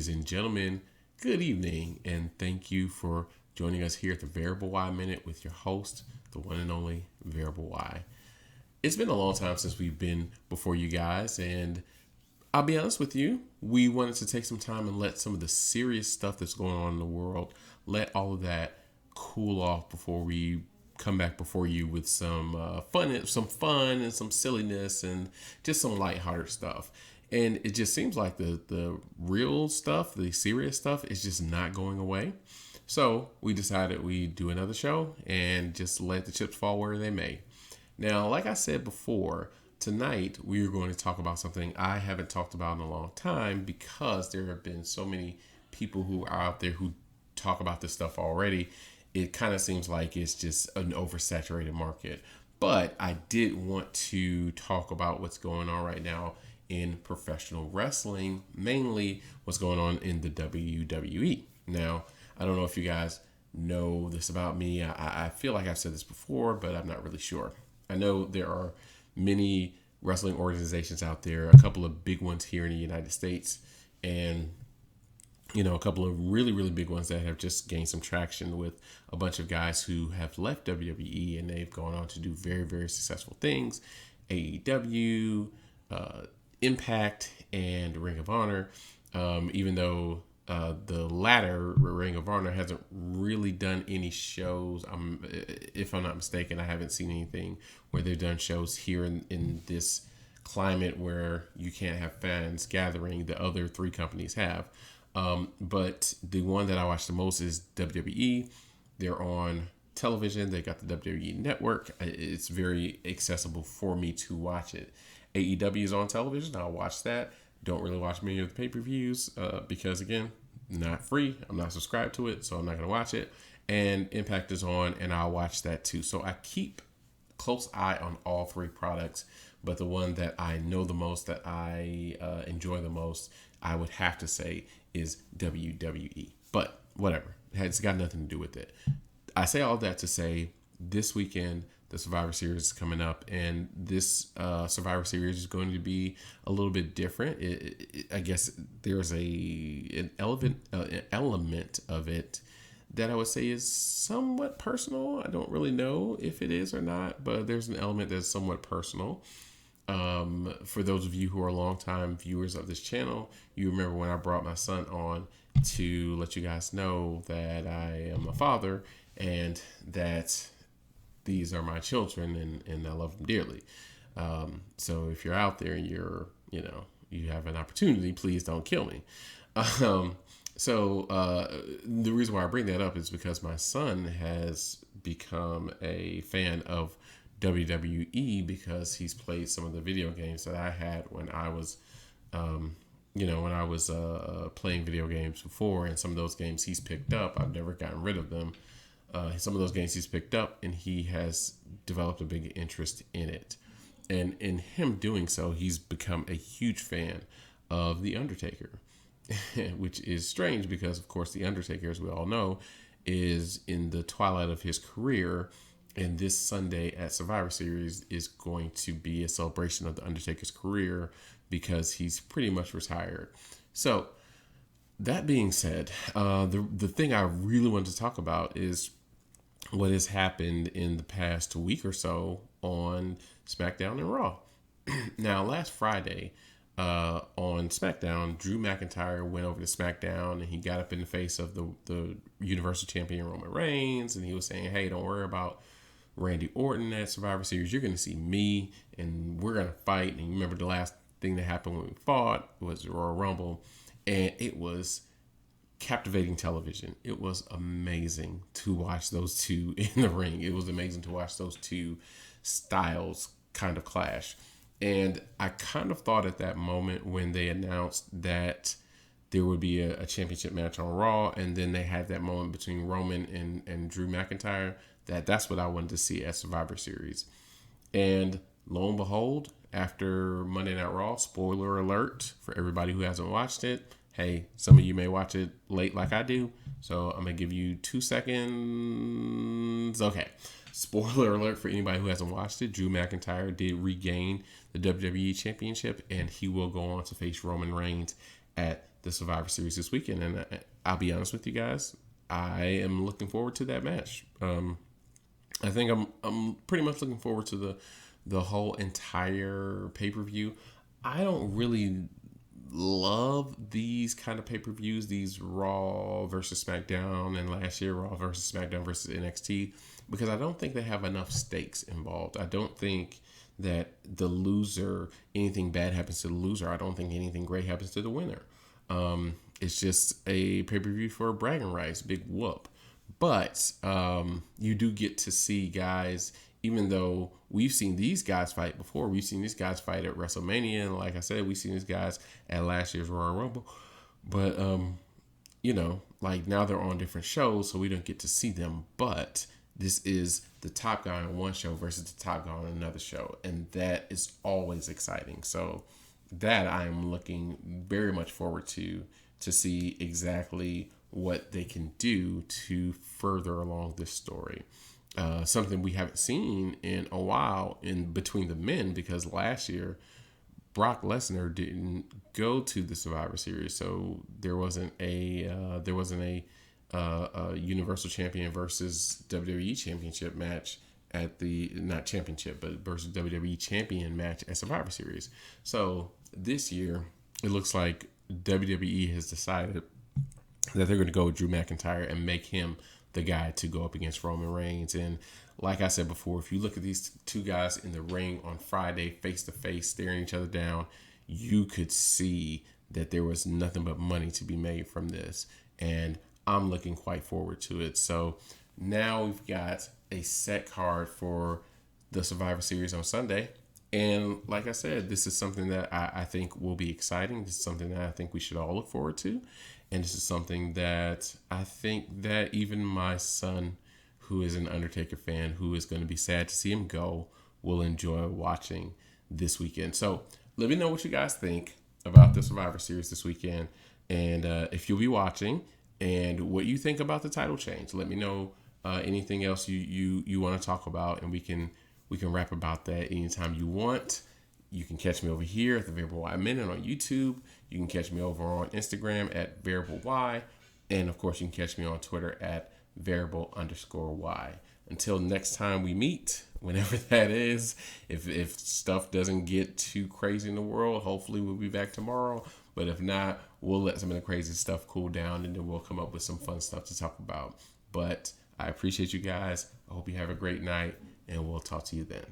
and gentlemen, good evening, and thank you for joining us here at the Variable Y Minute with your host, the one and only Variable Y. It's been a long time since we've been before you guys, and I'll be honest with you, we wanted to take some time and let some of the serious stuff that's going on in the world, let all of that cool off before we come back before you with some fun and some silliness and just some lighthearted stuff. And it just seems like the real stuff, the serious stuff, is just not going away. So we decided we'd do another show and just let the chips fall where they may. Now, like I said before, tonight we are going to talk about something I haven't talked about in a long time because there have been so many people who are out there who talk about this stuff already. It kind of seems like it's just an oversaturated market. But I did want to talk about what's going on right now in professional wrestling, mainly what's going on in the WWE. Now, I don't know if you guys know this about me. I feel like I've said this before, but I'm not really sure. I know there are many wrestling organizations out there, a couple of big ones here in the United States, and a couple of really, really big ones that have just gained some traction with a bunch of guys who have left WWE and they've gone on to do very, very successful things. AEW, Impact, and Ring of Honor, even though the latter, Ring of Honor, hasn't really done any shows. If I'm not mistaken, I haven't seen anything where they've done shows here in this climate where you can't have fans gathering. The other three companies have. But the one that I watch the most is WWE. They're on television. They got the WWE network. It's very accessible for me to watch it. AEW is on television. I'll watch that. Don't really watch many of the pay-per-views because, again, not free. I'm not subscribed to it, so I'm not going to watch it. And Impact is on, and I'll watch that too. So I keep close eye on all three products, but the one that I know the most, that I enjoy the most, I would have to say is WWE. But whatever. It's got nothing to do with it. I say all that to say this weekend, the Survivor Series is coming up, and this Survivor Series is going to be a little bit different. I guess there's an element of it that I would say is somewhat personal. I don't really know if it is or not, but there's an element that's somewhat personal. For those of you who are longtime viewers of this channel, you remember when I brought my son on to let you guys know that I am a father and that these are my children and I love them dearly. So if you're out there and you have an opportunity, please don't kill me. So the reason why I bring that up is because my son has become a fan of WWE because he's played some of the video games that I had when I was, playing video games before, and some of those games he's picked up. I've never gotten rid of them. Some of those games he's picked up, and he has developed a big interest in it. And in him doing so, he's become a huge fan of The Undertaker, which is strange because, of course, The Undertaker, as we all know, is in the twilight of his career. And this Sunday at Survivor Series is going to be a celebration of The Undertaker's career because he's pretty much retired. So that being said, the thing I really wanted to talk about is what has happened in the past week or so on SmackDown and Raw. Now, last Friday on SmackDown, Drew McIntyre went over to SmackDown and he got up in the face of the Universal Champion Roman Reigns, and he was saying, hey, don't worry about Randy Orton at Survivor Series. You're going to see me and we're going to fight. And you remember the last thing that happened when we fought was the Royal Rumble, and it was captivating television. It was amazing to watch those two in the ring. It was amazing to watch those two styles kind of clash. And I kind of thought at that moment when they announced that there would be a championship match on Raw, and then they had that moment between Roman and Drew McIntyre, that's what I wanted to see at Survivor Series. And lo and behold, after Monday Night Raw, spoiler alert for everybody who hasn't watched it. Hey, some of you may watch it late like I do, so I'm going to give you 2 seconds. Okay. Spoiler alert for anybody who hasn't watched it. Drew McIntyre did regain the WWE Championship, and he will go on to face Roman Reigns at the Survivor Series this weekend. And I'll be honest with you guys, I am looking forward to that match. I think I'm pretty much looking forward to the whole entire pay-per-view. I don't really love these kind of pay-per-views, these Raw versus SmackDown, and last year Raw versus SmackDown versus NXT, because I don't think they have enough stakes involved. I don't think that the loser, anything bad happens to the loser. I don't think anything great happens to the winner. It's just a pay-per-view for bragging rights, big whoop. But you do get to see guys, even though we've seen these guys fight before. We've seen these guys fight at WrestleMania. And like I said, we've seen these guys at last year's Royal Rumble. But, like now they're on different shows, so we don't get to see them. But this is the top guy on one show versus the top guy on another show. And that is always exciting. So that I am looking very much forward to see exactly what they can do to further along this story. Something we haven't seen in a while in between the men, because last year Brock Lesnar didn't go to the Survivor Series, so there wasn't a Universal Champion versus WWE Championship match at the, not championship, but versus WWE Champion match at Survivor Series. So this year it looks like WWE has decided that they're going to go with Drew McIntyre and make him the guy to go up against Roman Reigns. And like I said before, if you look at these two guys in the ring on Friday, face to face, staring each other down, you could see that there was nothing but money to be made from this. And I'm looking quite forward to it. So now we've got a set card for the Survivor Series on Sunday. And like I said, this is something that I think will be exciting. This is something that I think we should all look forward to. And this is something that I think that even my son, who is an Undertaker fan, who is going to be sad to see him go, will enjoy watching this weekend. So let me know what you guys think about the Survivor Series this weekend. And if you'll be watching, and what you think about the title change. Let me know anything else you want to talk about, and we can rap about that anytime you want. You can catch me over here at the Variable Y Minute on YouTube. You can catch me over on Instagram at Variable Y. And of course, you can catch me on Twitter at Variable_Y. Until next time we meet, whenever that is, if stuff doesn't get too crazy in the world, hopefully we'll be back tomorrow. But if not, we'll let some of the crazy stuff cool down, and then we'll come up with some fun stuff to talk about. But I appreciate you guys. I hope you have a great night, and we'll talk to you then.